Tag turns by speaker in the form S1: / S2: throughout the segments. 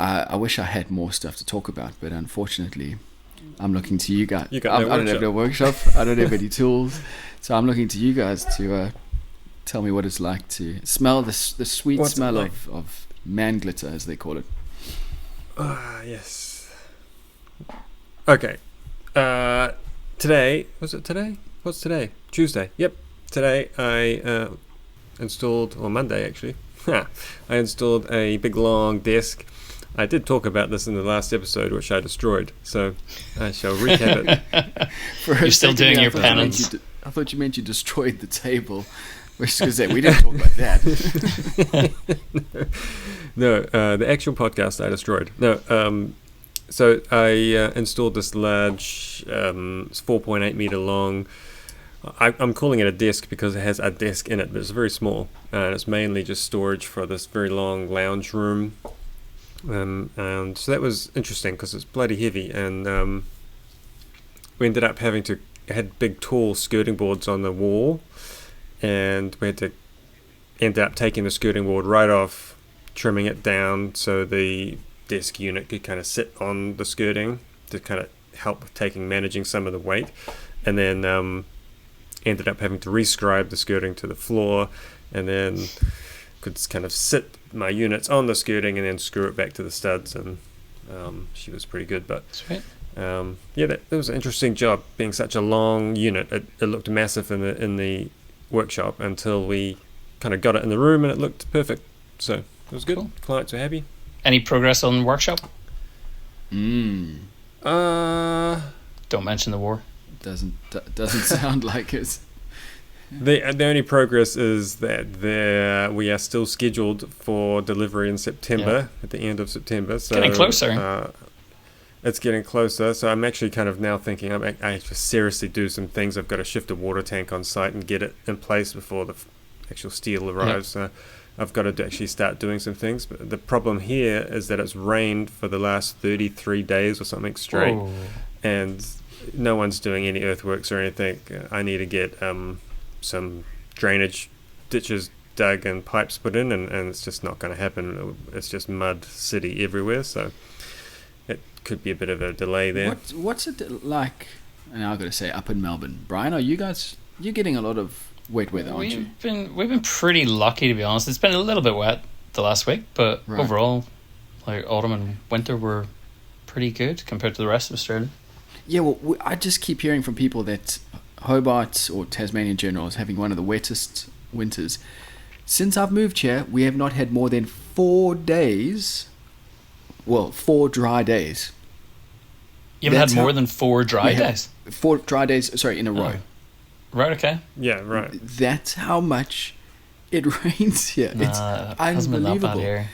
S1: I wish I had more stuff to talk about, but unfortunately, I'm looking to you guys.
S2: You got no
S1: I don't have no workshop. I don't have any tools, so I'm looking to you guys to tell me what it's like to smell the sweet smell of man glitter, as they call it.
S2: Yes. Okay. Today, was it today? What's today? Tuesday. Yep. Today I installed, or Monday actually, I installed a big long desk. I did talk about this in the last episode, which I destroyed, so I shall recap it.
S3: You're still doing your penance.
S1: I thought you meant you destroyed the table, which is we didn't talk about that.
S2: No, the actual podcast I destroyed. No, so I installed this large, it's 4.8 meter long. I'm calling it a desk because it has a desk in it, but it's very small, and it's mainly just storage for this very long lounge room. And so that was interesting because it's bloody heavy, and we ended up it had big tall skirting boards on the wall, and we had to end up taking the skirting board right off, trimming it down so the desk unit could kind of sit on the skirting to kind of help with managing some of the weight, and then ended up having to rescribe the skirting to the floor, and then could kind of sit my units on the skirting and then screw it back to the studs, and she was pretty good. But
S3: sweet.
S2: That was an interesting job being such a long unit. It looked massive in the workshop until we kind of got it in the room, and it looked perfect. So it was good. Cool. Clients were happy.
S3: Any progress on workshop?
S2: Don't
S3: mention the war.
S1: Doesn't sound like it.
S2: The only progress is that we are still scheduled for delivery in September, at the end of September. So
S3: getting closer.
S2: It's getting closer. So I'm actually kind of now thinking I have to seriously do some things. I've got to shift a water tank on site and get it in place before the actual steel arrives. So I've got to actually start doing some things. But the problem here is that it's rained for the last 33 days or something straight.
S3: Oh.
S2: And no one's doing any earthworks or anything. I need to get some drainage ditches dug and pipes put in, and it's just not going to happen. It's just mud city everywhere, so it could be a bit of a delay there.
S1: What's it like? And I've got to say, up in Melbourne, Brian, you're getting a lot of wet weather, aren't you?
S3: We've been pretty lucky, to be honest. It's been a little bit wet the last week, but overall, like autumn and winter were pretty good compared to the rest of Australia.
S1: Yeah, well, I just keep hearing from people that Hobart or Tasmania in general is having one of the wettest winters. Since I've moved here, we have not had more than 4 days. Well, 4 dry days.
S3: You haven't had more than 4 dry days?
S1: 4 dry days, in a row.
S3: Right, okay.
S2: Yeah, right.
S1: That's how much it rains here. It's unbelievable.
S3: Here.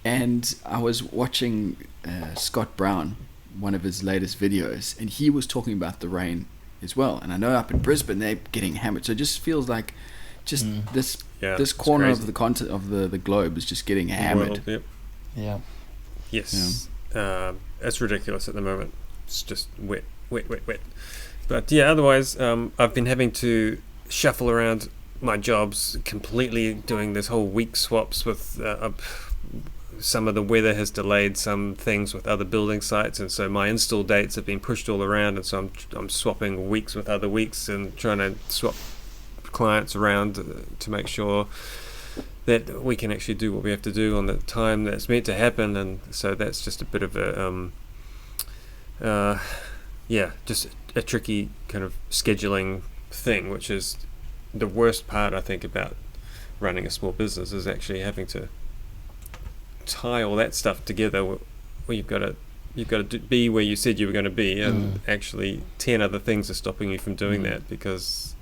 S1: And I was watching Scott Brown, one of his latest videos, and he was talking about the rain as well. And I know up in Brisbane they're getting hammered, so it just feels like this corner of the continent of the globe is just getting hammered.
S2: World, yep.
S3: Yeah.
S2: Yes. Yeah. It's ridiculous at the moment. It's just wet. But yeah, otherwise, I've been having to shuffle around my jobs completely, doing this whole week swaps with some of the weather has delayed some things with other building sites, and so my install dates have been pushed all around, and so I'm swapping weeks with other weeks and trying to swap clients around to make sure that we can actually do what we have to do on the time that's meant to happen. And so that's just a bit of a just a tricky kind of scheduling thing, which is the worst part, I think, about running a small business, is actually having to tie all that stuff together where you've got to be where you said you were going to be, and actually 10 other things are stopping you from doing that because,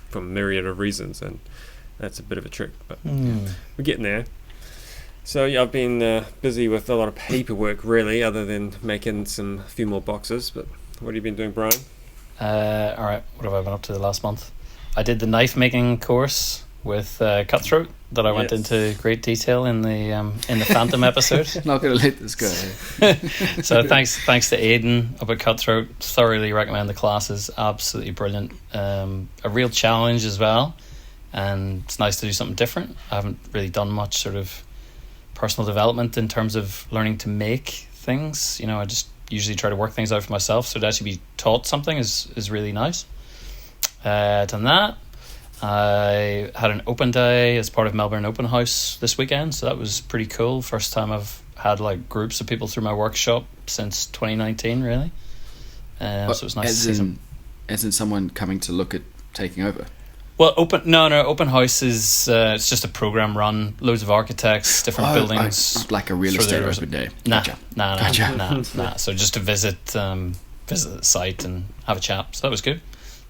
S2: from a myriad of reasons, and that's a bit of a trick, but we're getting there. So yeah, I've been busy with a lot of paperwork, really, other than making a few more boxes. But what have you been doing, Brian?
S3: All right, what have I been up to the last month? I did the knife making course with Cutthroat that I went into great detail in the Phantom episode.
S1: Not going to let this go.
S3: So thanks to Aidan up at Cutthroat. Thoroughly recommend the classes. Absolutely brilliant. A real challenge as well, and it's nice to do something different. I haven't really done much sort of personal development in terms of learning to make things. You know, I just usually try to work things out for myself, so to actually be taught something is really nice. Done that. I had an open day as part of Melbourne Open House this weekend, so that was pretty cool. First time I've had like groups of people through my workshop since 2019, really. So it was nice to see some.
S1: As in someone coming to look at taking over?
S3: Well, open house is it's just a program run, loads of architects, different buildings.
S1: Like a real estate open day.
S3: Gotcha.
S1: Gotcha.
S3: Nah. So just to visit the site and have a chat. So that was good.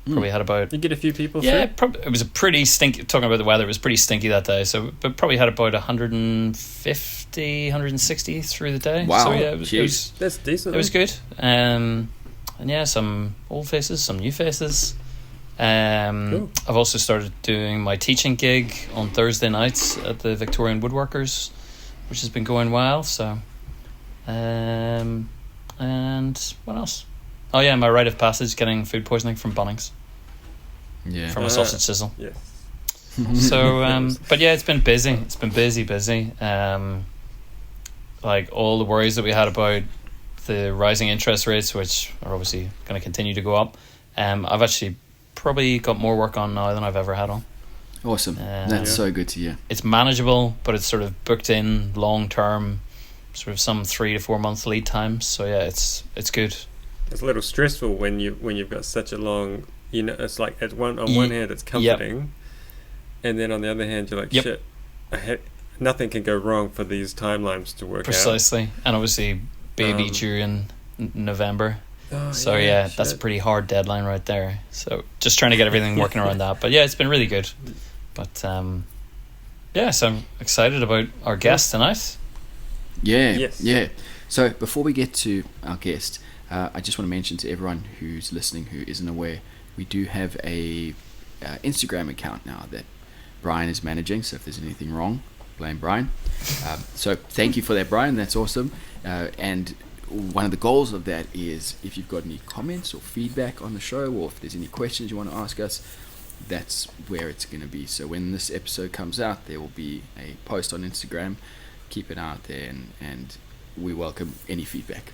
S3: Probably had about...
S2: You get a few people
S3: Yeah,
S2: through?
S3: it was a pretty stinky... Talking about the weather, it was pretty stinky that day. So, but probably had about 150, 160 through the day.
S1: Wow.
S3: So yeah, it was
S2: That's decent.
S3: It was good. And yeah, some old faces, some new faces.
S2: Cool.
S3: I've also started doing my teaching gig on Thursday nights at the Victorian Woodworkers, which has been going well. So, and what else? Oh yeah, my rite of passage, getting food poisoning from Bunnings.
S1: Yeah.
S3: From a sausage sizzle.
S2: Yes.
S3: So, but yeah, it's been busy. It's been busy. Like all the worries that we had about the rising interest rates, which are obviously going to continue to go up. I've actually probably got more work on now than I've ever had on.
S1: Awesome. That's so good to hear.
S3: It's manageable, but it's sort of booked in long term, sort of some 3 to 4 month lead times. So yeah, it's good.
S2: It's a little stressful when you've got such a long, you know, it's like on one hand it's comforting, and then on the other hand you're like, shit, nothing can go wrong for these timelines to work
S3: Precisely. And obviously baby due in November. So yeah, that's a pretty hard deadline right there. So just trying to get everything working around that. But yeah, it's been really good. But so I'm excited about our guest tonight.
S1: Yeah. So before we get to our guest, I just want to mention to everyone who's listening who isn't aware, we do have a Instagram account now that Bryan is managing. So if there's anything wrong, blame Bryan. So thank you for that, Bryan. That's awesome. And one of the goals of that is if you've got any comments or feedback on the show, or if there's any questions you want to ask us, that's where it's going to be. So when this episode comes out, there will be a post on Instagram. Keep it out there, and we welcome any feedback,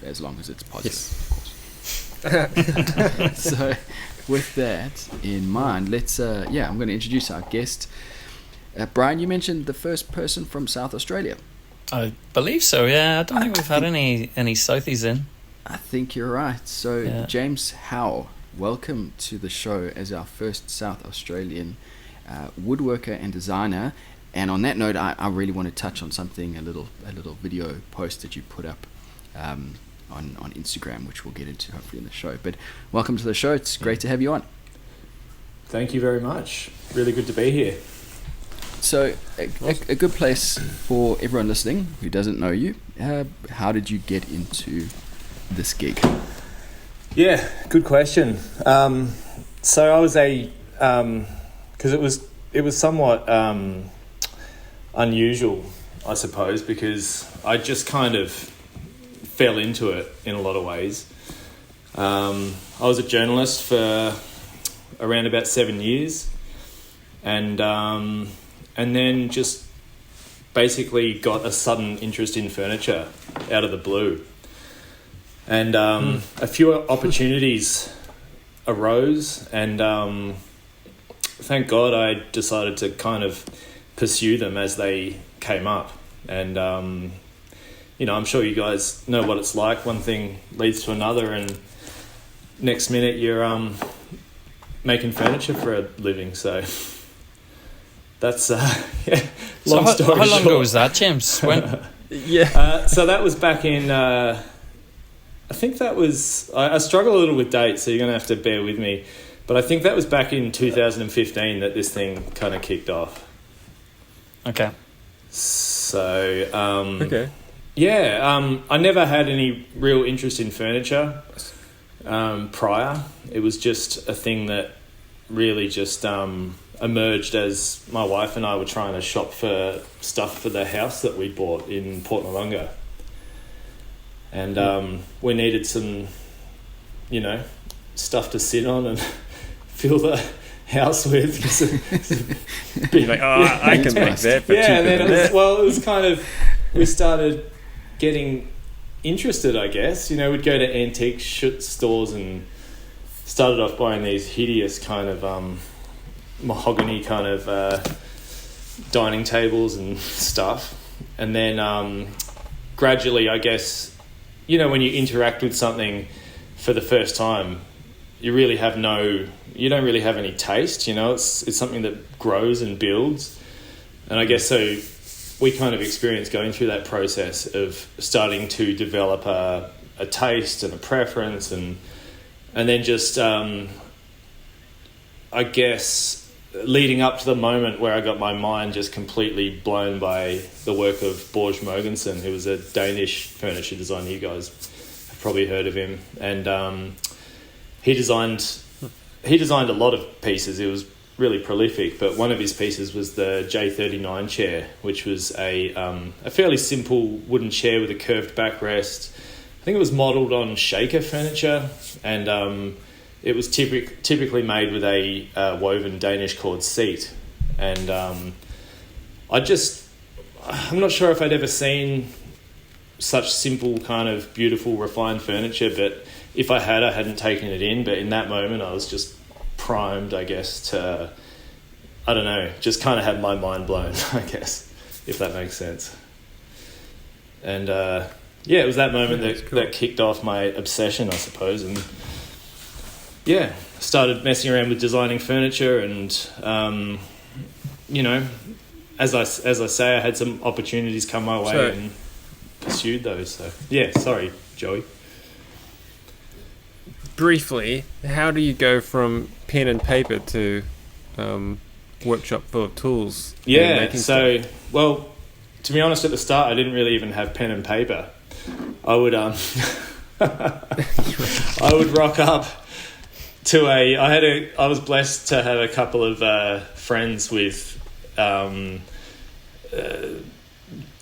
S1: as long as it's positive, of course. So with that in mind, let's I'm going to introduce our guest. Bryan, you mentioned the first person from South Australia.
S3: I believe so, yeah. I don't think we've had any Southies in.
S1: I think you're right. So James Howe, welcome to the show as our first South Australian woodworker and designer. And on that note, I really want to touch on something, a little video post that you put up on Instagram, which we'll get into hopefully in the show. But welcome to the show. It's great to have you on.
S4: Thank you very much. Really good to be here.
S1: So a good place for everyone listening who doesn't know you. How did you get into this gig?
S4: Yeah, good question. So I was because it was somewhat unusual, I suppose, because I just kind of fell into it in a lot of ways. I was a journalist for around about 7 years, and then just basically got a sudden interest in furniture out of the blue. And a few opportunities arose, and thank God I decided to kind of pursue them as they came up. And, I'm sure you guys know what it's like. One thing leads to another, and next minute you're making furniture for a living, so... That's long story short.
S3: How long ago was that, James? When?
S4: So that was back in. I think that was. I struggle a little with dates, so you're going to have to bear with me. But I think that was back in 2015 that this thing kind of kicked off.
S3: Okay.
S4: So. I never had any real interest in furniture prior. It was just a thing that really just emerged as my wife and I were trying to shop for stuff for the house that we bought in Port Noarlunga. And we needed some, stuff to sit on and fill house with.
S2: You're like, oh, I can make that for cheaper
S4: and then
S2: than that.
S4: it was kind of, we started getting interested, I guess. You know, we'd go to antique stores and started off buying these hideous kind of mahogany kind of dining tables and stuff. And then gradually, I guess, you know, when you interact with something for the first time, you don't really have any taste, you know. It's something that grows and builds. And I guess so we kind of experienced going through that process of starting to develop a taste and a preference, and then just I guess leading up to the moment where I got my mind just completely blown by the work of Borge Mogensen, who was a Danish furniture designer. You guys have probably heard of him. And he designed a lot of pieces. He was really prolific, but one of his pieces was the J39 chair, which was a fairly simple wooden chair with a curved backrest. I think it was modelled on shaker furniture, and it was typically made with a woven Danish cord seat. And I'm not sure if I'd ever seen such simple kind of beautiful refined furniture, but if I hadn't taken it in. But in that moment I was just primed, I guess, to, I don't know, just kind of had my mind blown, I guess, if that makes sense. And it was that moment that kicked off my obsession, I suppose. And yeah, started messing around with designing furniture, and you know, as I say, I had some opportunities come my way and pursued those. So yeah, sorry, Joey.
S2: Briefly, how do you go from pen and paper to workshop full of tools?
S4: Yeah, so stuff? Well, to be honest, at the start I didn't really even have pen and paper. I would I would rock up to I was blessed to have a couple of friends with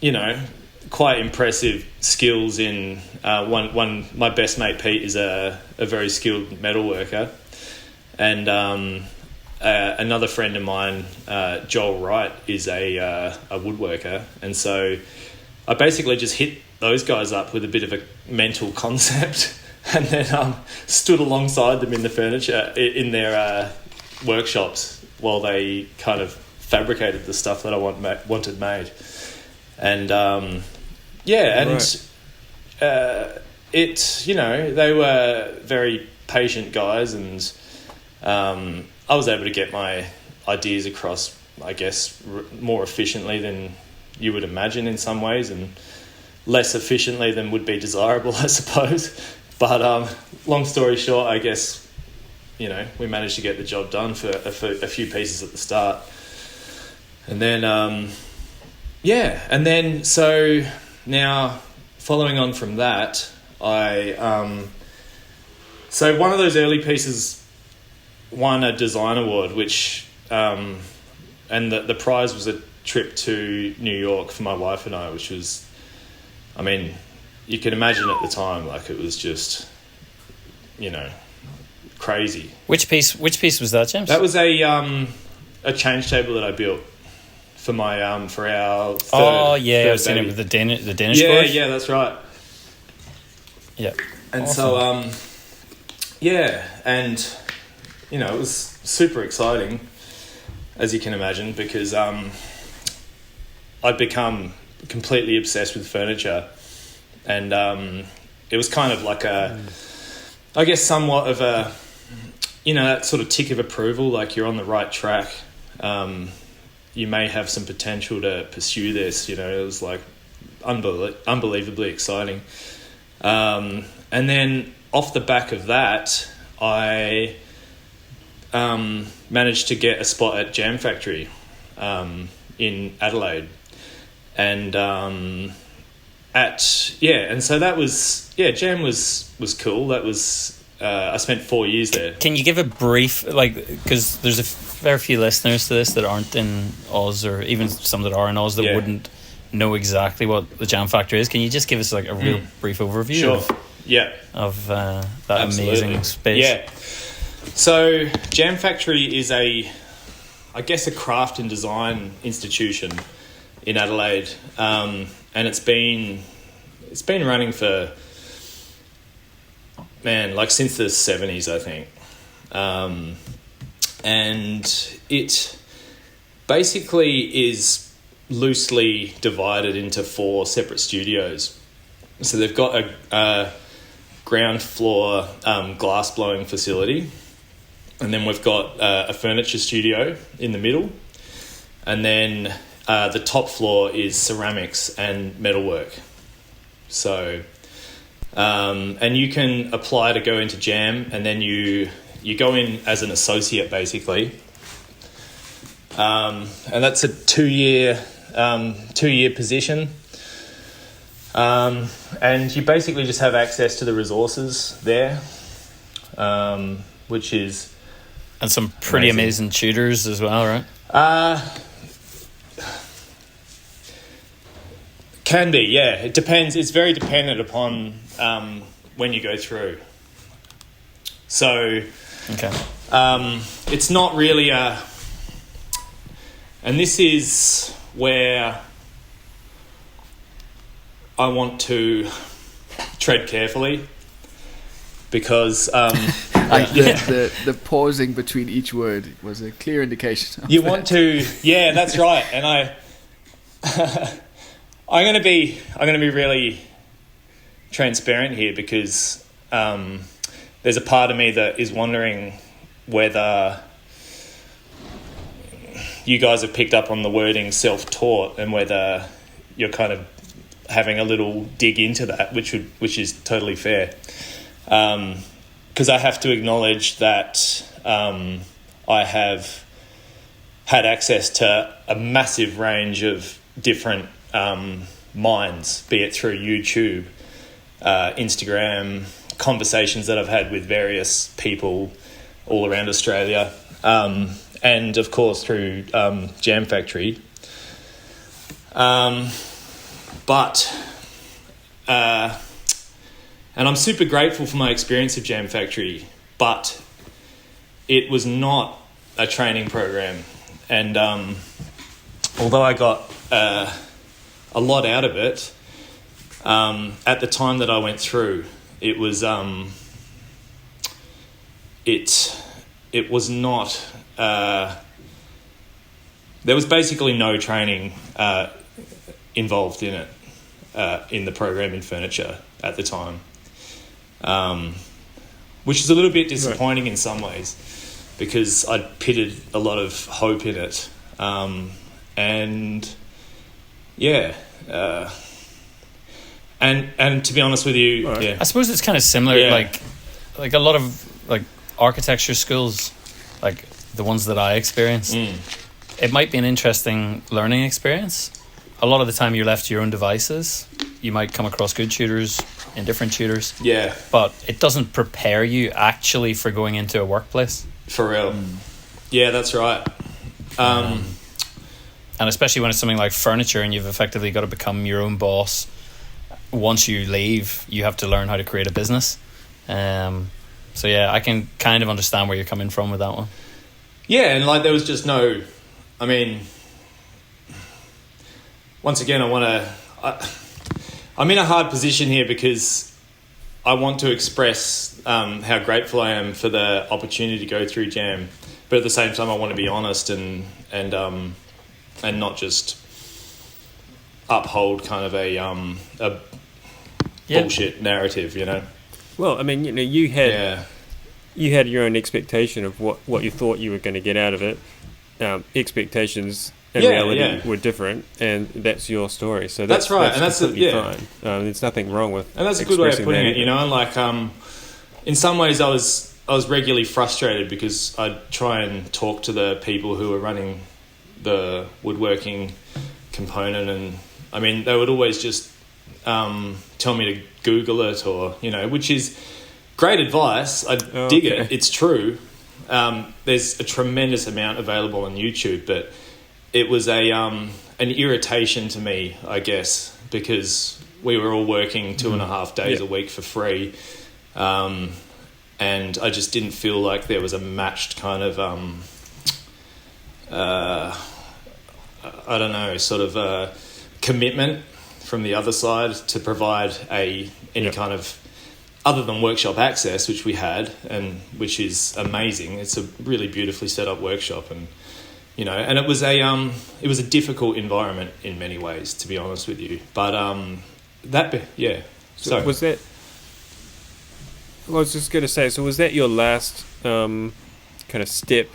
S4: you know, quite impressive skills in one. My best mate Pete is a very skilled metal worker, and another friend of mine, Joel Wright, is a woodworker. And so I basically just hit those guys up with a bit of a mental concept, and then stood alongside them in the furniture in their workshops while they kind of fabricated the stuff that I wanted made. And it, you know, they were very patient guys, and I was able to get my ideas across, I guess, more efficiently than you would imagine in some ways, and less efficiently than would be desirable, I suppose. But long story short, I guess, you know, we managed to get the job done for a few pieces at the start. And then, and then so now following on from that, so one of those early pieces won a design award, which, and the prize was a trip to New York for my wife and I, which was, I mean, you can imagine at the time, like, it was just, you know, crazy.
S3: Which piece was that, James?
S4: That was a change table that I built for my for our third,
S3: I've seen it with the Danish course.
S4: Yeah, that's right.
S3: Yeah.
S4: And
S3: awesome.
S4: So and you know, it was super exciting, as you can imagine, because I'd become completely obsessed with furniture, and it was kind of like I guess somewhat of a, you know, that sort of tick of approval, like you're on the right track. You may have some potential to pursue this, you know. It was like unbelievably exciting. And then off the back of that, I managed to get a spot at Jam Factory in Adelaide. And and so that was, Jam was cool. That was, I spent 4 years there.
S3: Can you give a brief, like, because there's a fair few listeners to this that aren't in Oz, or even some that are in Oz that wouldn't know exactly what the Jam Factory is. Can you just give us like a real brief overview of that
S4: Absolutely.
S3: amazing space?
S4: Yeah. So Jam Factory is I guess a craft and design institution in Adelaide, and it's been running for, like since the 70s, I think. And it basically is loosely divided into 4 separate studios. So they've got a ground floor glass blowing facility, and then we've got a furniture studio in the middle, and then the top floor is ceramics and metalwork. So, and you can apply to go into Jam, and then you go in as an associate, basically. And that's a 2-year position. And you basically just have access to the resources there, which is...
S3: And some pretty amazing tutors as well, right?
S4: Can be, yeah. It depends. It's very dependent upon when you go through. So...
S3: Okay.
S4: It's not really a... And this is where I want to tread carefully, because...
S1: the pausing between each word was a clear indication.
S4: You want to... Yeah, that's right. And I'm going to be really transparent here, because... there's a part of me that is wondering whether you guys have picked up on the wording self-taught, and whether you're kind of having a little dig into that, which is totally fair. Because I have to acknowledge that I have had access to a massive range of different minds, be it through YouTube, Instagram, conversations that I've had with various people all around Australia, and of course through Jam Factory. And I'm super grateful for my experience of Jam Factory, but it was not a training program. And although I got a lot out of it, at the time that I went through, it was it was not... there was basically no training involved in it, in the program in furniture at the time, which is a little bit disappointing in some ways, because I'd pitted a lot of hope in it, and yeah, and to be honest with you, yeah,
S3: I suppose it's kind of similar,
S4: Yeah.
S3: like a lot of like architecture schools, like the ones that I experienced. It might be an interesting learning experience. A lot of the time you're left to your own devices. You might come across good tutors and different tutors.
S4: Yeah.
S3: But it doesn't prepare you actually for going into a workplace.
S4: For real. Yeah, that's right.
S3: And especially when it's something like furniture and you've effectively got to become your own boss. Once you leave, you have to learn how to create a business. So yeah, I can kind of understand where you're coming from with that one.
S4: Yeah, and like there was just no... I mean, once again, I'm in a hard position here, because I want to express how grateful I am for the opportunity to go through Jam, but at the same time, I want to be honest and not just uphold kind of a bullshit narrative, you know.
S2: Well, I mean, you know, you had your own expectation of what you thought you were going to get out of it. Expectations and reality were different, and that's your story. So that's right, and that's completely fine. There's nothing wrong with,
S4: and that's a good way of putting it. You know, and like in some ways, I was regularly frustrated, because I'd try and talk to the people who were running the woodworking component, and I mean, they would always just tell me to Google it, or, you know, which is great advice. I dig it. It's true. There's a tremendous amount available on YouTube, but it was an irritation to me, I guess, because we were all working 2.5 days a week for free, and I just didn't feel like there was a matched kind of I don't know, sort of commitment from the other side to provide any kind of, other than workshop access, which we had, and which is amazing. It's a really beautifully set up workshop, and and it was a difficult environment in many ways, to be honest with you. But
S2: So was that? Well, I was just going to say. So was that your last kind of step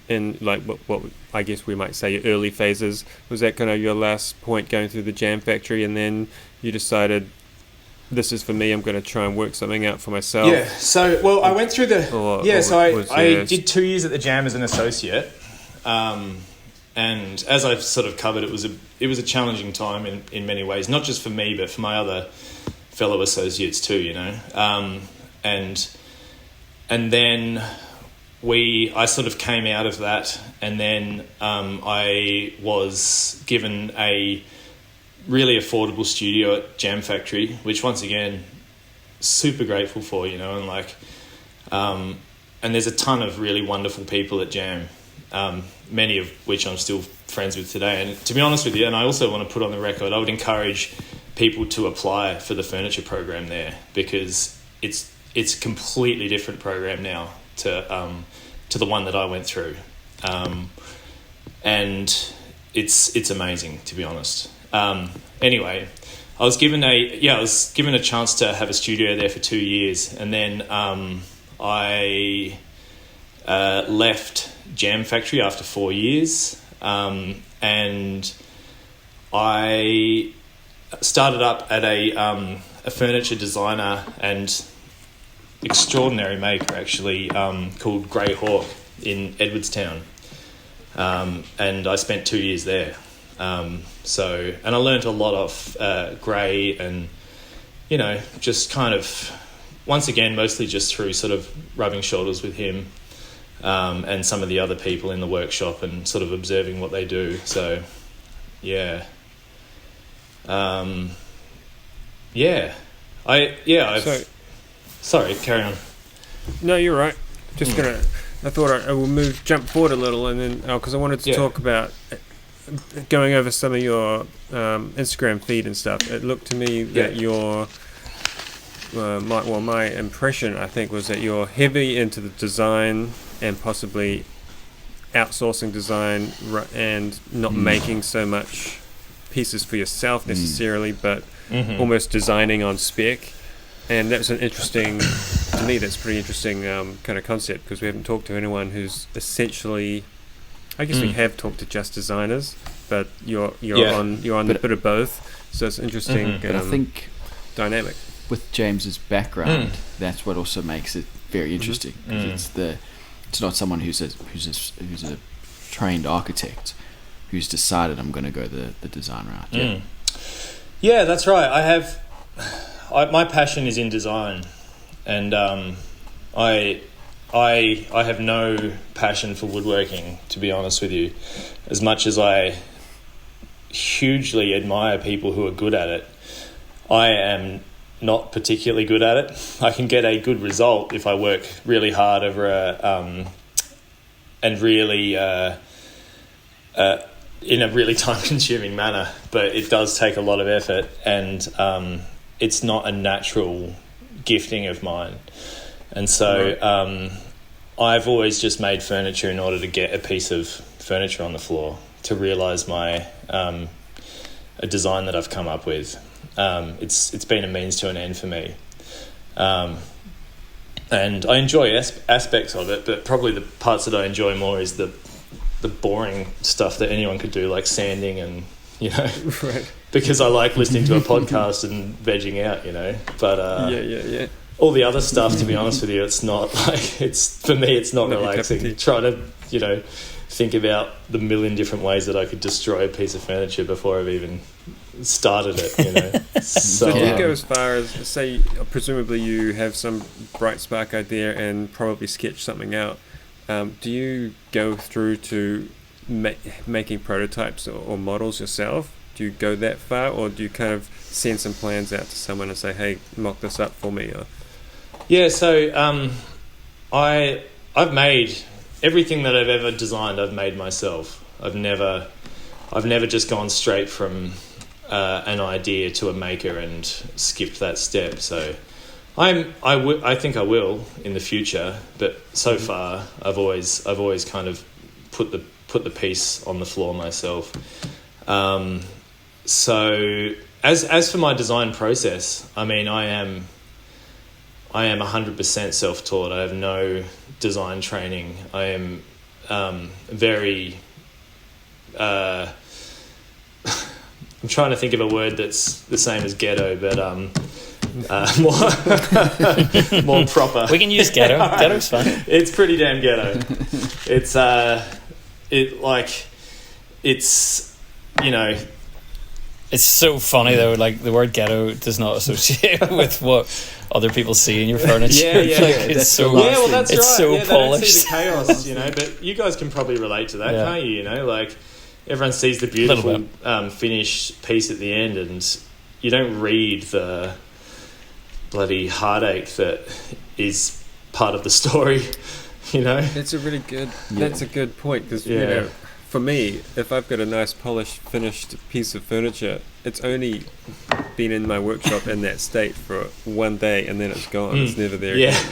S2: in, like, what I guess we might say your early phases? Was that kind of your last point going through the jam factory, and then you decided, this is for me, I'm going to try and work something out for myself?
S4: Yeah. So, well, I went through I did 2 years at the Jam as an associate, and as I've sort of covered, it was a challenging time in many ways, not just for me, but for my other fellow associates too. And then I sort of came out of that, and then I was given a really affordable studio at Jam Factory, which once again, super grateful for, and like, and there's a ton of really wonderful people at Jam, many of which I'm still friends with today. And to be honest with you, and I also want to put on the record, I would encourage people to apply for the furniture program there, because it's a completely different program now to the one that I went through, and it's amazing, to be honest. Anyway, I was given a chance to have a studio there for 2 years, and then I left Jam Factory after 4 years, and I started up at a furniture designer and extraordinary maker, actually, called Grey Hawk in Edwardstown, and I spent 2 years there. And I learned a lot of Grey, and just kind of, once again, mostly just through sort of rubbing shoulders with him, and some of the other people in the workshop, and sort of observing what they do. So sorry, carry on.
S2: No, you're right. Just I thought I will jump forward a little, and then because I wanted to talk about going over some of your Instagram feed and stuff. It looked to me that your my impression, I think, was that you're heavy into the design and possibly outsourcing design and not making so much pieces for yourself necessarily, but almost designing on spec. And that's an interesting, to me, that's pretty interesting kind of concept, because we haven't talked to anyone who's essentially, I guess we have talked to just designers, but you're on the bit of both, so it's interesting.
S1: But I think
S2: dynamic
S1: with James's background, that's what also makes it very interesting. It's not someone who's a trained architect who's decided, I'm going to go the design route.
S4: Yeah, that's right. My passion is in design, and I have no passion for woodworking, to be honest with you. As much as I hugely admire people who are good at it, I am not particularly good at it. I can get a good result if I work really hard over and really in a really time-consuming manner, but it does take a lot of effort, and it's not a natural gifting of mine. And so I've always just made furniture in order to get a piece of furniture on the floor, to realise my a design that I've come up with. It's been a means to an end for me, and I enjoy aspects of it, but probably the parts that I enjoy more is the boring stuff that anyone could do, like sanding and
S2: right.
S4: Because I like listening to a podcast and vegging out, but all the other stuff, to be honest with you, it's not like, for me it's not relaxing. Trying to think about the million different ways that I could destroy a piece of furniture before I've even started it.
S2: So do you go as far as, say, presumably you have some bright spark idea and probably sketch something out, do you go through to making prototypes or models yourself? Do you go that far, or do you kind of send some plans out to someone and say, hey, mock this up for me? Or?
S4: Yeah, so I've made everything that I've ever designed. I've made myself. I've never just gone straight from an idea to a maker and skipped that step. So I think I will in the future, but so far I've always kind of put the piece on the floor myself. So as for my design process, I mean, I am 100% self-taught. I have no design training. I am very I'm trying to think of a word that's the same as ghetto, but more proper.
S3: We can use ghetto. Ghetto's fun.
S4: It's pretty damn ghetto. It's
S3: It's so funny though. Like the word ghetto does not associate with what other people see in your furniture.
S4: Yeah.
S3: It's so
S4: that's
S3: it's
S4: right.
S3: so
S4: They don't
S3: polished.
S4: see the chaos, But you guys can probably relate to that, can't you? Like everyone sees the beautiful finished piece at the end, and you don't read the bloody heartache that is part of the story.
S2: That's a really good. That's a good point because for me, if I've got a nice polished, finished piece of furniture, it's only been in my workshop in that state for one day, and then it's gone. It's never there again.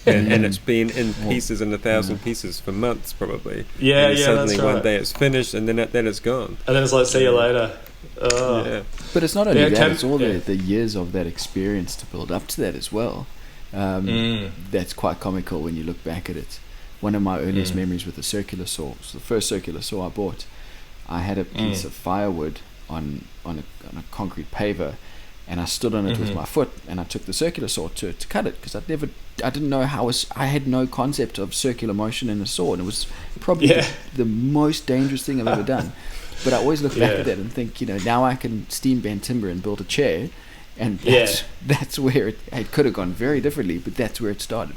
S2: And it's been in pieces and 1,000 pieces for months probably. And suddenly
S4: that's right.
S2: one day it's finished, and then it's gone.
S4: And then it's like, see you later.
S1: But it's not only that; it's all the years of that experience to build up to that as well. That's quite comical when you look back at it. One of my earliest memories with a circular saw, so the first circular saw I bought, I had a piece of firewood on a concrete paver, and I stood on it with my foot, and I took the circular saw to cut it because I didn't know I had no concept of circular motion in a saw, and it was probably the most dangerous thing I've ever done. But I always look back at that and think, now I can steam bend timber and build a chair, and that's where it could have gone very differently, but that's where it started.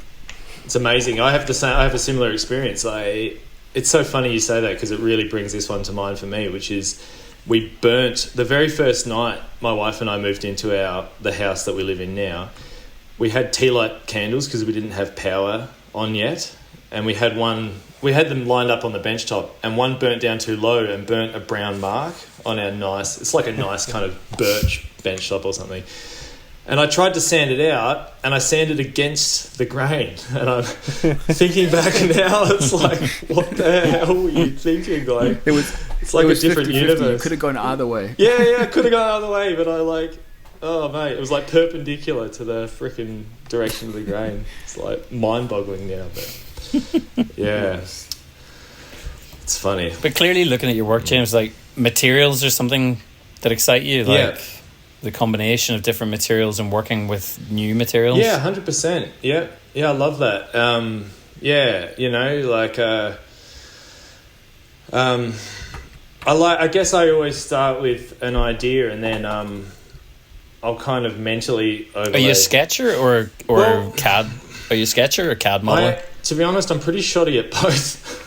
S4: It's amazing. I have a similar experience. It's so funny you say that because it really brings this one to mind for me, which is we burnt the very first night my wife and I moved into the house that we live in now. We had tea light candles because we didn't have power on yet, and we had them lined up on the bench top, and one burnt down too low and burnt a brown mark on it's like a nice kind of birch bench top or something. And I tried to sand it out, and I sanded against the grain. And I'm thinking back now, it's like, what the hell were you thinking? Like, it's like a different
S1: 50-50.
S4: universe.
S1: You could have gone either way.
S4: Yeah, could have gone either way, but oh mate, it was like perpendicular to the freaking direction of the grain. It's like mind-boggling now, but yeah, it's funny.
S3: But clearly, looking at your work, James, like materials are something that excite you, like the combination of different materials and working with new materials.
S4: Yeah, 100%. Yeah, I love that. I guess I always start with an idea, and then I'll kind of mentally overlay.
S3: Are you a sketcher or CAD? Are you a sketcher or CAD modeler?
S4: To be honest, I'm pretty shoddy at both.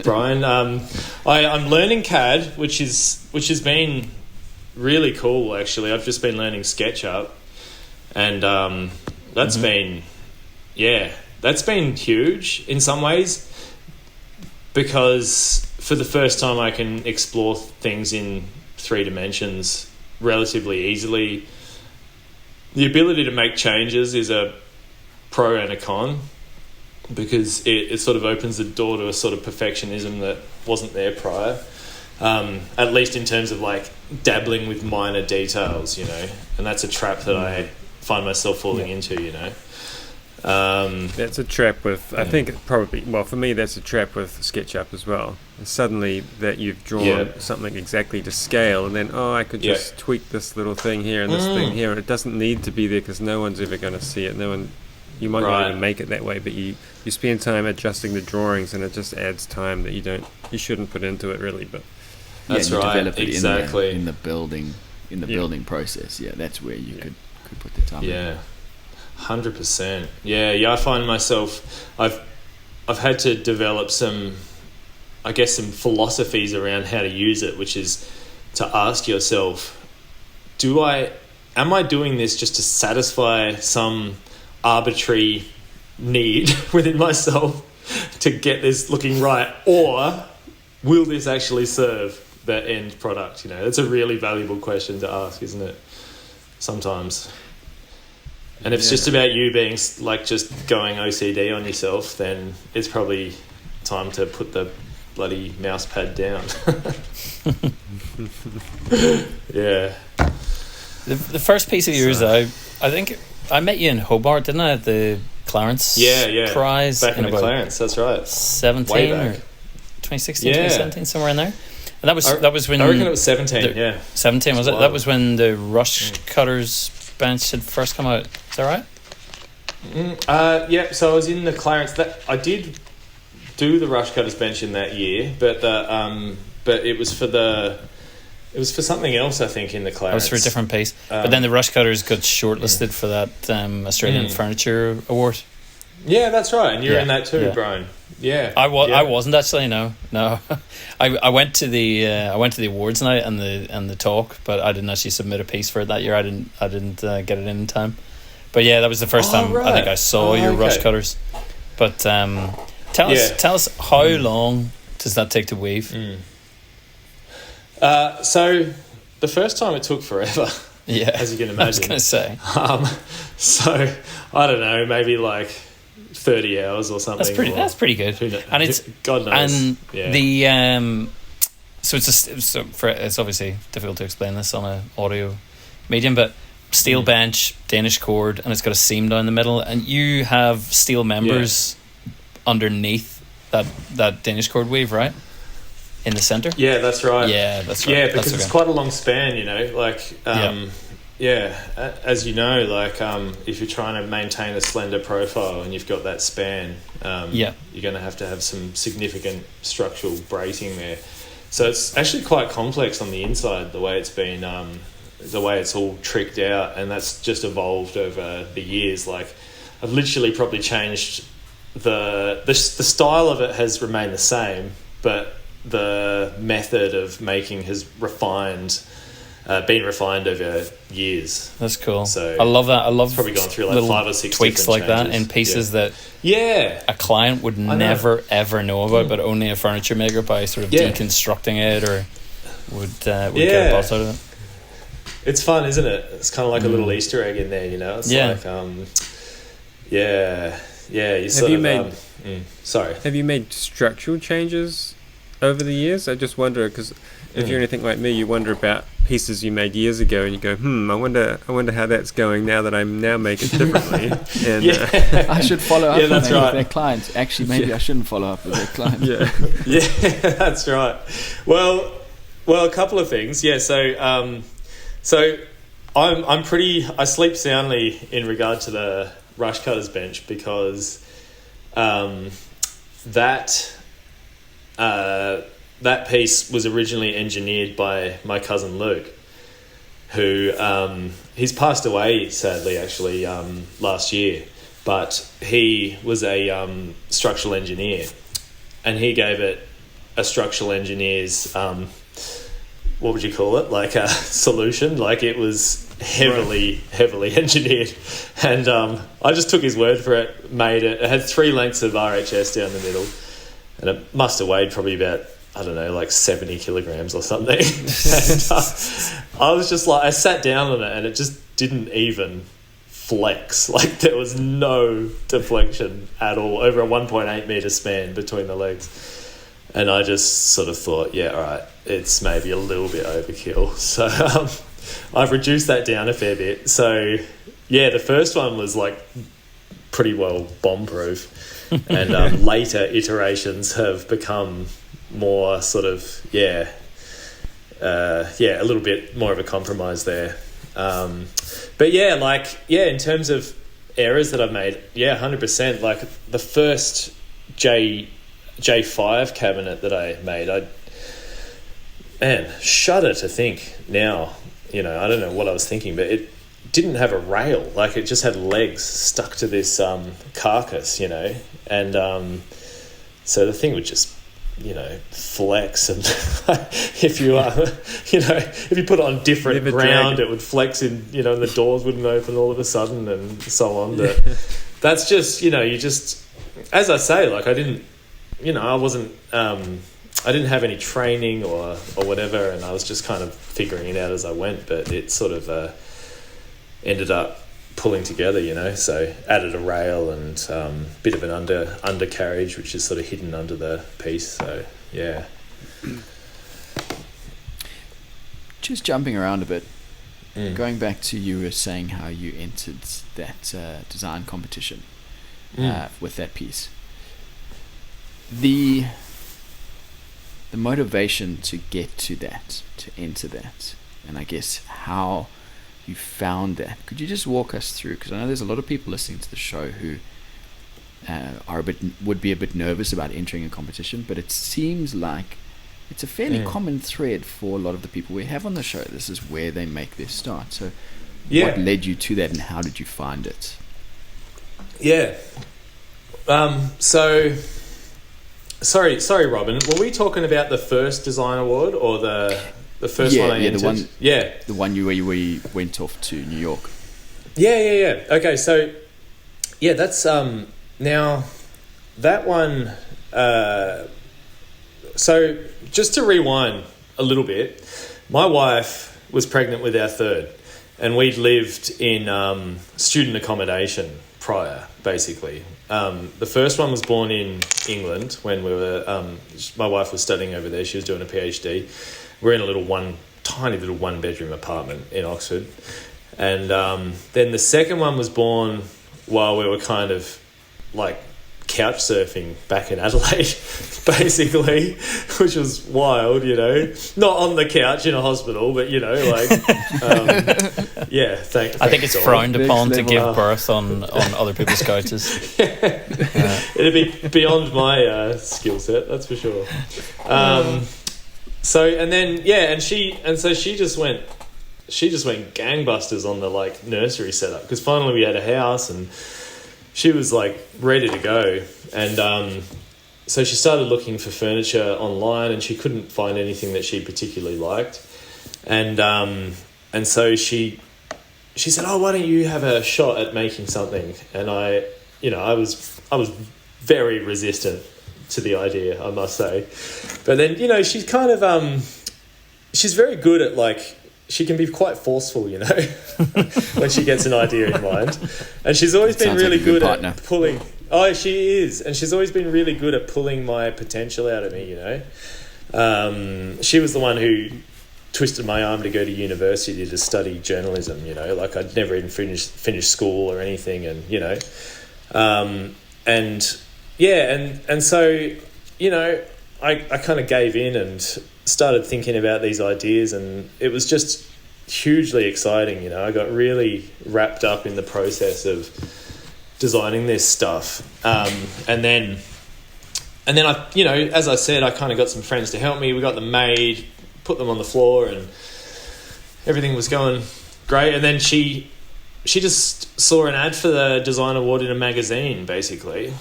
S4: Brian, I'm learning CAD, which has been really cool. Actually, I've just been learning SketchUp, and that's been huge in some ways, because for the first time I can explore things in 3 dimensions relatively easily. The ability to make changes is a pro and a con, because it sort of opens the door to a sort of perfectionism that wasn't there prior, at least in terms of like dabbling with minor details, and that's a trap that I find myself falling into,
S2: That's a trap with, I think probably, well, for me that's a trap with SketchUp as well. Suddenly that you've drawn something exactly to scale, and then I could just tweak this little thing here and this thing here, and it doesn't need to be there because no one's ever going to see it. You might not even make it that way, but you spend time adjusting the drawings, and it just adds time that you shouldn't put into it really. But
S4: that's
S1: you
S4: right,
S1: develop it
S4: exactly
S1: in the building building process. Yeah, that's where you could put the time.
S4: Yeah, 100%. Yeah. I find myself I've had to develop some philosophies around how to use it, which is to ask yourself, am I doing this just to satisfy some arbitrary need within myself to get this looking right, or will this actually serve the end product? You know, it's a really valuable question to ask, isn't it? Sometimes. And if it's just about you being like just going OCD on yourself, then it's probably time to put the bloody mouse pad down. Yeah.
S3: The first piece of yours, I think I met you in Hobart, didn't I? At the Clarence Prize.
S4: Back in the Clarence, that's right.
S3: 17 or 2016, 2017, somewhere in there. And that was when...
S4: I reckon it was 17,
S3: 17, was it? That was when the Rush Cutters bench had first come out. Is that right?
S4: Yeah, so I was in the Clarence. I did do the Rush Cutters bench in that year, but it was for something else, I think, in the Clarence.
S3: That was for a different piece. But then the Rush Cutters got shortlisted for that Australian Furniture Award.
S4: Yeah, that's right. And you're in that too, Bryan. Yeah.
S3: I wasn't actually, no. I went to the awards night and the talk, but I didn't actually submit a piece for it that year. I didn't get it in time. But yeah, that was the first time I think I saw your Rush Cutters. But tell us how long does that take to weave?
S4: So the first time it took forever.
S3: Yeah,
S4: as you can imagine.
S3: I was going to say.
S4: So I don't know, maybe like 30 hours or something.
S3: That's pretty good. And it's
S4: God knows.
S3: And the so it's obviously difficult to explain this on an audio medium, but steel bench, Danish cord, and it's got a seam down the middle, and you have steel members underneath that Danish cord weave, right? In the center?
S4: Yeah, that's right.
S3: Yeah, that's right.
S4: Yeah, because it's quite a long span, you know, like as you know, like if you're trying to maintain a slender profile and you've got that span, you're going to have some significant structural bracing there. So it's actually quite complex on the inside, the way it's been, the way it's all tricked out, and that's just evolved over the years. Like I've literally probably changed the style of it has remained the same, but the method of making has been refined over years.
S3: That's cool.
S4: So
S3: I love that. I love
S4: probably gone through like 5 or 6
S3: tweaks like
S4: changes.
S3: That in pieces that
S4: a
S3: client would never ever know about, but only a furniture maker by sort of deconstructing it or would get a buzz out of it.
S4: It's fun, isn't it? It's kind of like a little Easter egg in there, you know. It's like
S2: Have you made structural changes over the years? I just wonder, because if you're anything like me, you wonder about pieces you made years ago, and you go, I wonder how that's going now that I now make it differently. And
S1: I should follow up with
S4: their
S1: clients. Actually, maybe I shouldn't follow up with their clients.
S4: Yeah, that's right. Well, a couple of things. Yeah, so I sleep soundly in regard to the Rush Cutters bench because that piece was originally engineered by my cousin Luke, who he's passed away sadly actually last year, but he was a structural engineer, and he gave it a structural engineer's what would you call it, like a solution. Like it was heavily engineered, and I just took his word for it, made it. It had 3 lengths of RHS down the middle, and it must have weighed probably about, I don't know, like 70 kilograms or something. And I was just like, I sat down on it and it just didn't even flex. Like there was no deflection at all over a 1.8 meter span between the legs. And I just sort of thought, yeah, all right, it's maybe a little bit overkill. So I've reduced that down a fair bit. So yeah, the first one was like pretty well bomb-proof. And later iterations have become more sort of a little bit more of a compromise there, but in terms of errors that I've made, 100%. Like the first J5 cabinet that I made, shudder to think now, you know, I don't know what I was thinking, but it didn't have a rail. Like it just had legs stuck to this carcass, you know, and so the thing would just, you know, flex, and if you if you put it on different ground, it would flex in, you know, and the doors wouldn't open all of a sudden and so on. But that's just, you just, as I say, like I didn't, I wasn't, I didn't have any training or whatever, and I was just kind of figuring it out as I went, but it sort of ended up pulling together, so added a rail and bit of an undercarriage, which is sort of hidden under the piece, so yeah.
S1: Just jumping around a bit, going back to you were saying how you entered that design competition with that piece. The motivation to get to that, to enter that, and I guess how you found that. Could you just walk us through? Because I know there's a lot of people listening to the show who would be a bit nervous about entering a competition, but it seems like it's a fairly common thread for a lot of the people we have on the show. This is where they make their start. So what led you to that, and how did you find it? Yeah.
S4: Sorry, Robin. Were we talking about the first design award or the first one I entered?
S1: The one where you went off to New York.
S4: Yeah. Okay, so that's now that one. So just to rewind a little bit, my wife was pregnant with our third, and we'd lived in student accommodation prior, basically. The first one was born in England when we were. My wife was studying over there. She was doing a PhD. We're in a tiny little one-bedroom apartment in Oxford, and then the second one was born while we were kind of like couch surfing back in Adelaide, basically, which was wild, not on the couch in a hospital, but
S3: I think it's frowned upon to give birth on other people's couches.
S4: It'd be beyond my skill set, that's for sure. So she just went gangbusters on the nursery setup, because finally we had a house and she was ready to go, and so she started looking for furniture online, and she couldn't find anything that she particularly liked, and so she said, "Oh, why don't you have a shot at making something?" And I was very resistant to the idea, I must say, but then she's kind of she's very good at she can be quite forceful, when she gets an idea in mind. And she's always been really good at pulling... Oh, she is. And she's always been really good at pulling my potential out of me, She was the one who twisted my arm to go to university to study journalism, I'd never even finished school or anything, and, and so, I kind of gave in and started thinking about these ideas, and it was just hugely exciting. I got really wrapped up in the process of designing this stuff, and then I, as I said, I kind of got some friends to help me. We got them made, put them on the floor, and everything was going great. And then she just saw an ad for the design award in a magazine, basically.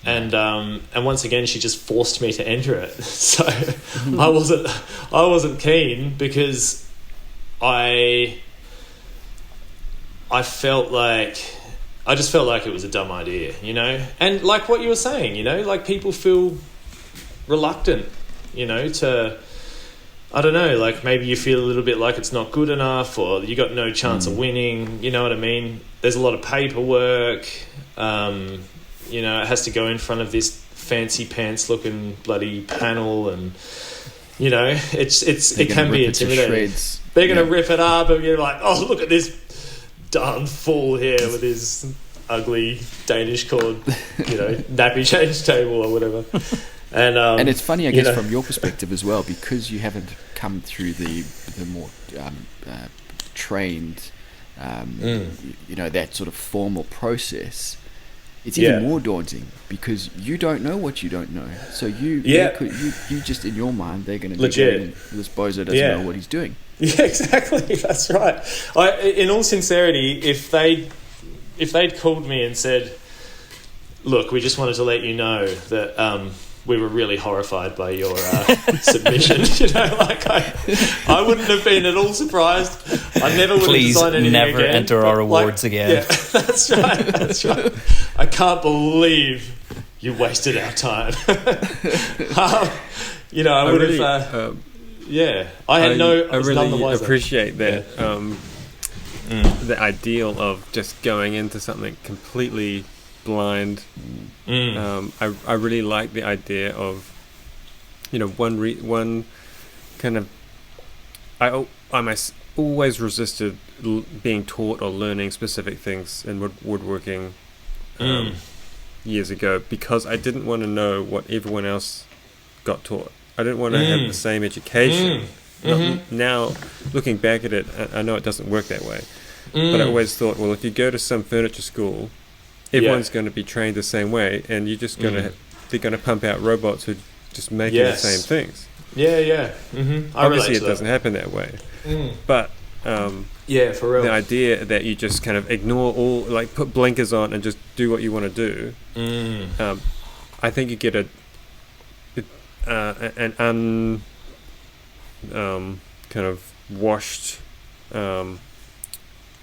S4: And once again, she just forced me to enter it. So I wasn't keen, because I felt like it was a dumb idea, And like what you were saying, people feel reluctant, to, I don't know, maybe you feel a little bit like it's not good enough, or you got no chance of winning. You know what I mean? There's a lot of paperwork. It has to go in front of this fancy pants looking bloody panel, and it can be intimidating. They're going to rip it up, and you're like, oh, look at this darn fool here with his ugly Danish cord, nappy change table or whatever.
S1: And it's funny, I guess, from your perspective as well, because you haven't come through the more trained, that sort of formal process. It's even more daunting, because you don't know what you don't know. So you just, in your mind, they're going to be going, this bozo doesn't know what he's doing.
S4: Yeah, exactly. That's right. In all sincerity, if they'd called me and said, "Look, we just wanted to let you know that we were really horrified by your submission. Like I wouldn't have been at all surprised. I never would have designed anything
S3: never
S4: again.
S3: enter our awards again.
S4: Yeah, that's right. I can't believe you wasted our time. I would have. I
S2: really appreciate that. The ideal of just going into something completely blind. I really like the idea of, one kind of. I always resisted being taught or learning specific things in woodworking years ago, because I didn't want to know what everyone else got taught. I didn't want to have the same education. Now, looking back at it, I know it doesn't work that way. But I always thought, well, if you go to some furniture school, everyone's going to be trained the same way, and you're just going to they're going to pump out robots who just making the same things. Obviously, it doesn't happen that way. But for real, the idea that you just kind of ignore all, like put blinkers on and just do what you want to do. I think you get an kind of washed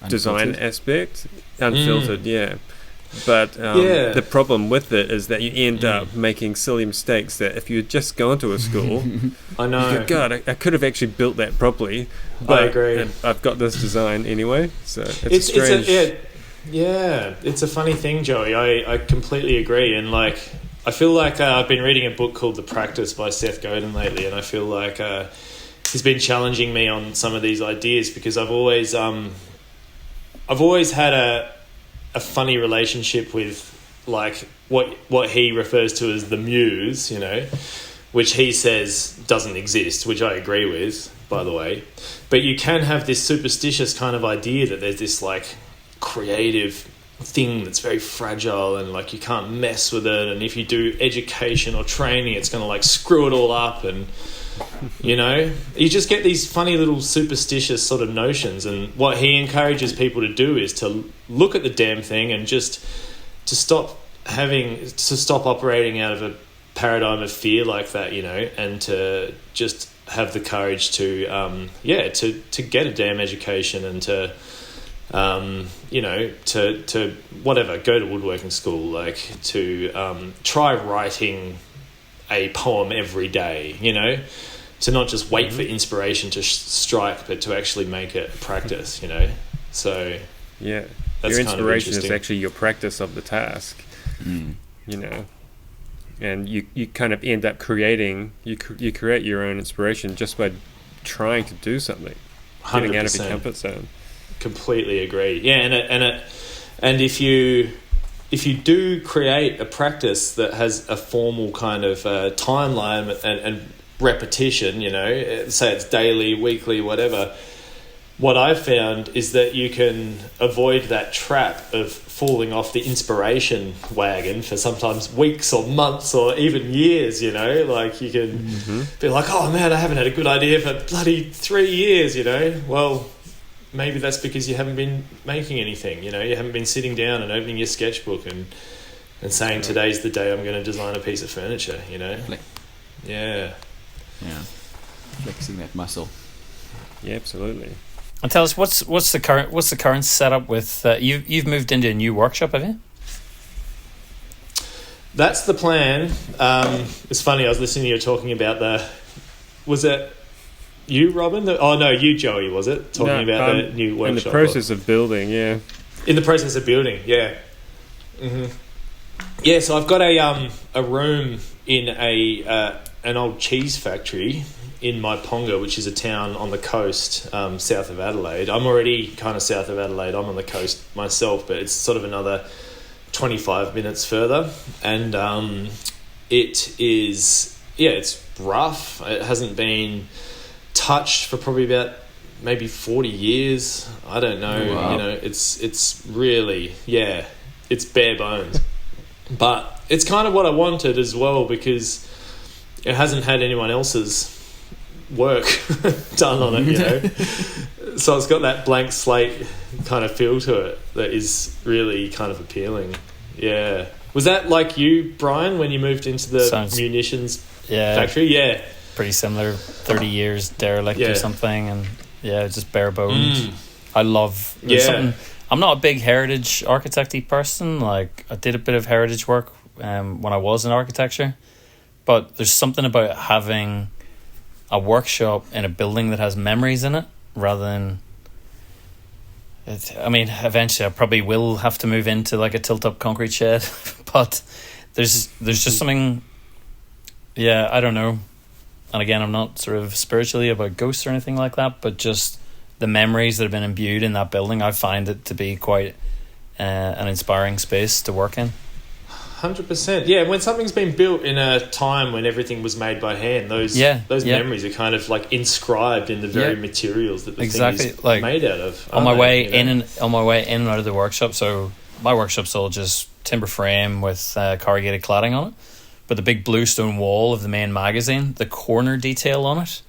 S2: design aspect, unfiltered, But the problem with it is that you end up making silly mistakes that if you had just gone to a school,
S4: I know.
S2: You go, God, I could have actually built that properly. But
S4: I agree.
S2: I've got this design anyway, so it's strange.
S4: It's a funny thing, Joey. I completely agree, and like I feel like I've been reading a book called The Practice by Seth Godin lately, and I feel like he's been challenging me on some of these ideas, because I've always had a funny relationship with like what he refers to as the muse, which he says doesn't exist, which I agree with, by the way. But you can have this superstitious kind of idea that there's this like creative thing that's very fragile and like you can't mess with it, and if you do education or training, it's going to like screw it all up, and you just get these funny little superstitious sort of notions. And what he encourages people to do is to look at the damn thing and just to stop operating out of a paradigm of fear like that, and to just have the courage to get a damn education, and to to whatever, go to woodworking school, like to try writing a poem every day, to not just wait for inspiration to strike, but to actually make it practice, So
S2: yeah,
S4: that's
S2: your
S4: kind
S2: inspiration
S4: of
S2: is actually your practice of the task, and you kind of end up creating, you create your own inspiration just by trying to do something, 100%. Getting out of your comfort zone.
S4: Completely agree. Yeah, and if you do create a practice that has a formal kind of timeline and repetition, say it's daily, weekly, whatever, what I've found is that you can avoid that trap of falling off the inspiration wagon for sometimes weeks or months or even years, like you can be like, oh man, I haven't had a good idea for bloody 3 years, well, maybe that's because you haven't been making anything, you haven't been sitting down and opening your sketchbook and saying today's the day I'm going to design a piece of furniture, Yeah,
S1: flexing that muscle.
S2: Yeah, absolutely.
S3: And tell us, what's the current setup with you've moved into a new workshop, have you?
S4: That's the plan. It's funny, I was listening to you talking about was it you, Robin? You, Joey, was it? Talking about the new workshop.
S2: In the process of building, yeah.
S4: In the process of building, yeah. Mm-hmm. Yeah, so I've got a room in an old cheese factory in Maiponga, which is a town on the coast south of Adelaide. I'm already kind of south of Adelaide. I'm on the coast myself, but it's sort of another 25 minutes further. And it is, it's rough. It hasn't been touched for probably about maybe 40 years. I don't know.
S1: Oh, wow.
S4: It's really, it's bare bones. But it's kind of what I wanted as well, because it hasn't had anyone else's work done on it, So it's got that blank slate kind of feel to it that is really kind of appealing. Yeah. Was that like you, Brian, when you moved into the munitions factory? Yeah.
S3: Pretty similar. 30 years derelict or something, and just bare bones. I love something. I'm not a big heritage architecty person. Like, I did a bit of heritage work when I was in architecture, but there's something about having a workshop in a building that has memories in it rather than. I mean, eventually I probably will have to move into like a tilt-up concrete shed, but there's just something. Yeah, I don't know. And again, I'm not sort of spiritually about ghosts or anything like that, but just the memories that have been imbued in that building, I find it to be quite an inspiring space to work in.
S4: 100%. Yeah, when something's been built in a time when everything was made by hand, those memories are kind of like inscribed in the very materials that the thing is like, made out of.
S3: On my way in and out of the workshop, so my workshop's all just timber frame with corrugated cladding on it. But the big bluestone wall of the main magazine, the corner detail on it,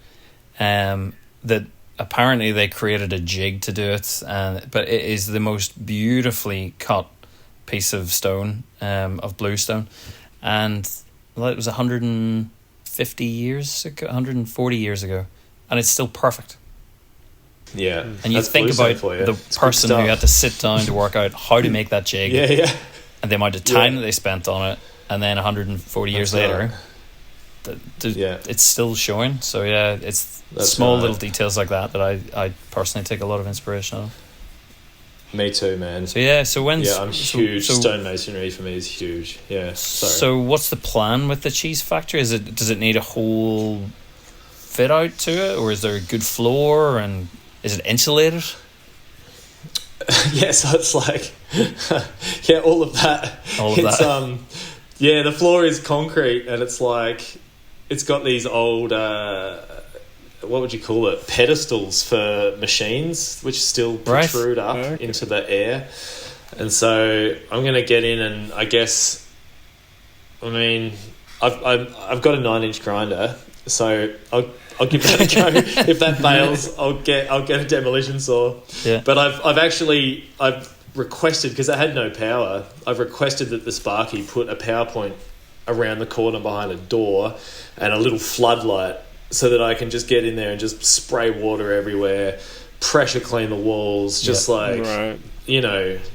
S3: that apparently they created a jig to do it, but it is the most beautifully cut piece of stone, of bluestone, and it was 150 years ago, 140 years ago, and it's still perfect.
S4: Yeah,
S3: and you think about the person who had to sit down to work out how to make that jig, and the amount of time that they spent on it. And then 140 years later, it's still showing. So it's small little details like that I personally take a lot of inspiration out of.
S4: Me too, man.
S3: So when's...
S4: Yeah, I'm huge. Stonemasonry for me is huge. Yeah, sorry.
S3: So what's the plan with the cheese factory? Does it need a whole fit out to it? Or is there a good floor? And is it insulated?
S4: So it's like... all of that. Yeah, the floor is concrete, and it's like it's got these old what would you call it, pedestals for machines, which still protrude up into the air. And so I'm going to get in, and I guess, I mean, I've got a 9-inch grinder, so I'll give that a go. If that fails, I'll get a demolition saw.
S3: Yeah.
S4: But I've requested, because I had no power, I've requested that the Sparky put a power point around the corner behind a door and a little floodlight so that I can just get in there and just spray water everywhere, pressure clean the walls, just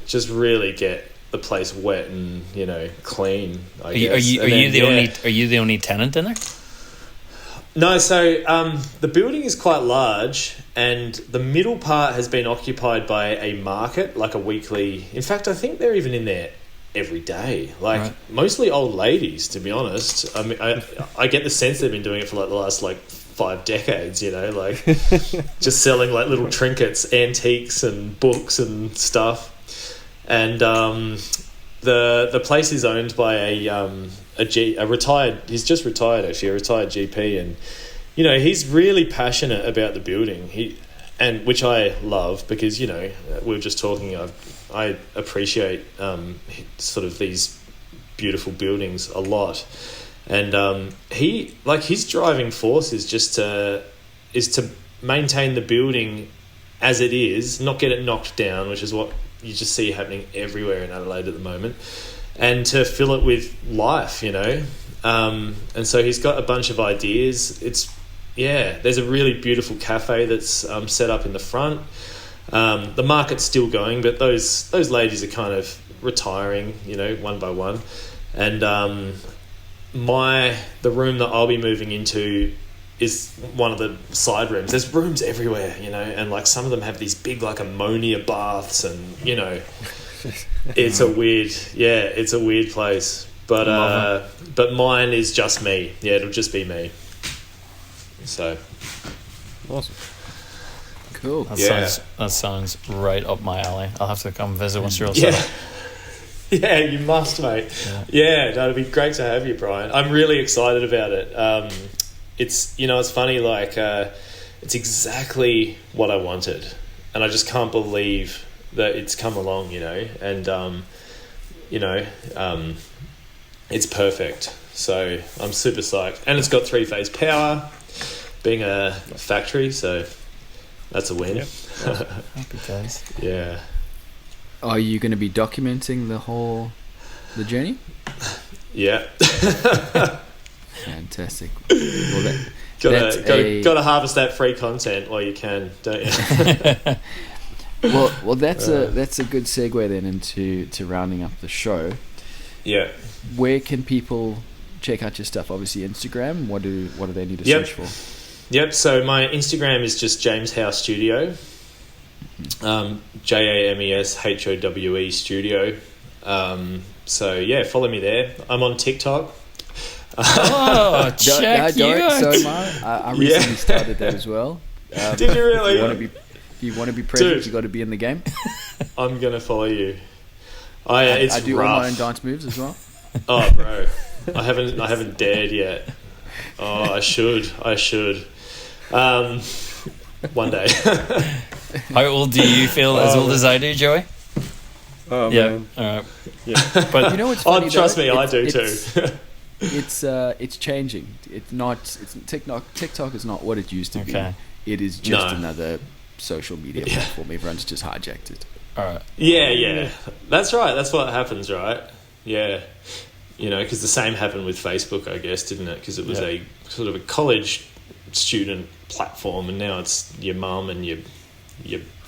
S4: just really get the place wet and, clean, I guess.
S3: Are you the only tenant in there?
S4: No, so the building is quite large, and the middle part has been occupied by a market, like a weekly... In fact, I think they're even in there every day. Mostly old ladies, to be honest. I mean, I get the sense they've been doing it for like the last 5 decades, just selling like little trinkets, antiques and books and stuff. And the place is owned by a retired... He's just retired, actually, a retired GP, and he's really passionate about the building. Which I love, because we were just talking. I appreciate sort of these beautiful buildings a lot, and his driving force is to maintain the building as it is, not get it knocked down, which is what you just see happening everywhere in Adelaide at the moment, and to fill it with life, and so he's got a bunch of ideas. There's a really beautiful cafe that's set up in the front. The market's still going, but those ladies are kind of retiring, one by one. And the room that I'll be moving into is one of the side rooms. There's rooms everywhere, and some of them have these big ammonia baths, and it's a weird place. But mine is just me. Yeah, it'll just be me. So
S2: awesome.
S1: Cool.
S3: That sounds right up my alley. I'll have to come visit once you're all set up.
S4: Yeah, you must, mate. Yeah, it'd be great to have you, Brian. I'm really excited about it. It's it's funny, it's exactly what I wanted, and I just can't believe that it's come along, and it's perfect. So I'm super psyched, and it's got 3-phase power, being a factory, so that's a win.
S3: Yep. Happy days.
S4: Yeah.
S1: Are you going to be documenting the whole the journey?
S4: Yeah.
S1: Fantastic. Well,
S4: gotta harvest that free content while you can, don't you?
S1: well, that's a good segue then into rounding up the show.
S4: Yeah.
S1: Where can people check out your stuff? Obviously, Instagram. What do they need to search for?
S4: Yep. So my Instagram is just James Howe Studio. JamesHowe Studio. So yeah, follow me there. I'm on TikTok.
S3: Oh, check you out.
S1: So I recently started that as well.
S4: Did you really?
S1: If you want to be present,
S4: Dude,
S1: you got to be in the game.
S4: I'm gonna follow you.
S1: I do
S4: rough.
S1: all my own dance moves as well.
S4: Oh, bro, I haven't dared yet. Oh, I should. One day.
S3: How old do you feel? As old as I do, Joey?
S2: Oh,
S3: Yeah.
S2: man.
S3: All right.
S2: Yeah.
S3: But
S1: You know what's funny?
S4: Trust me, I do
S1: too.
S4: too.
S1: It's changing. It's TikTok is not what it used to
S3: Okay.
S1: be. It is just
S4: No.
S1: another social media platform. Everyone's just hijacked it.
S3: all right.
S4: Yeah. That's right. That's what happens, right? Yeah. Because the same happened with Facebook, I guess, didn't it? Because it was a sort of a college student platform, and now it's your mum and your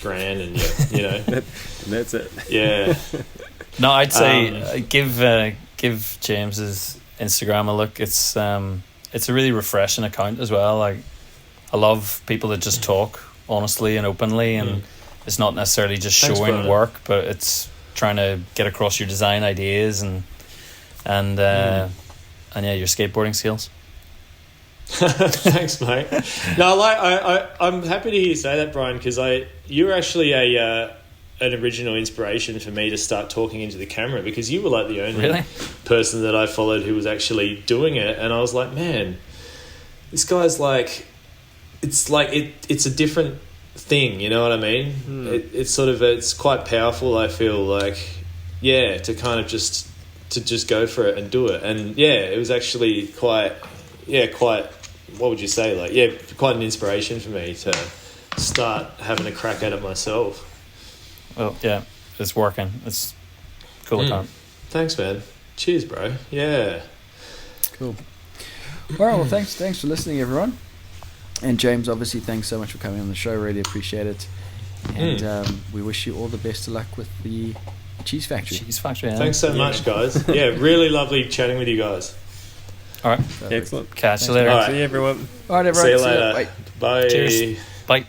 S4: gran and
S2: That's it.
S4: Yeah.
S3: No, I'd say give James's Instagram a look. It's a really refreshing account as well. Like, I love people that just talk honestly and openly, and it's not necessarily just
S4: Thanks,
S3: showing
S4: brother.
S3: work, but it's trying to get across your design ideas and yeah, your skateboarding skills.
S4: Thanks, mate. No, I'm happy to hear you say that, Brian, because you're actually an original inspiration for me to start talking into the camera, because you were like the only person that I followed who was actually doing it, and I was like, man, this guy's like, it's a different thing, you know what I mean? It's quite powerful. I feel like, to kind of just go for it and do it, and it was actually quite. What would you say? Quite an inspiration for me to start having a crack at it myself.
S3: Well, yeah, it's working. It's cool account.
S4: Thanks, man. Cheers, bro. Yeah.
S1: Cool. All right. Well, thanks for listening, everyone. And James, obviously, thanks so much for coming on the show. Really appreciate it. And we wish you all the best of luck with the Cheese Factory.
S3: Cheese Factory. Yeah.
S4: Thanks so much, guys. Yeah, really lovely chatting with you guys.
S3: All right.
S2: Excellent.
S3: Catch you later.
S4: All right.
S2: See you, everyone.
S1: All right, everyone.
S4: See you later.
S1: Bye.
S4: Bye.
S3: Cheers. Bye.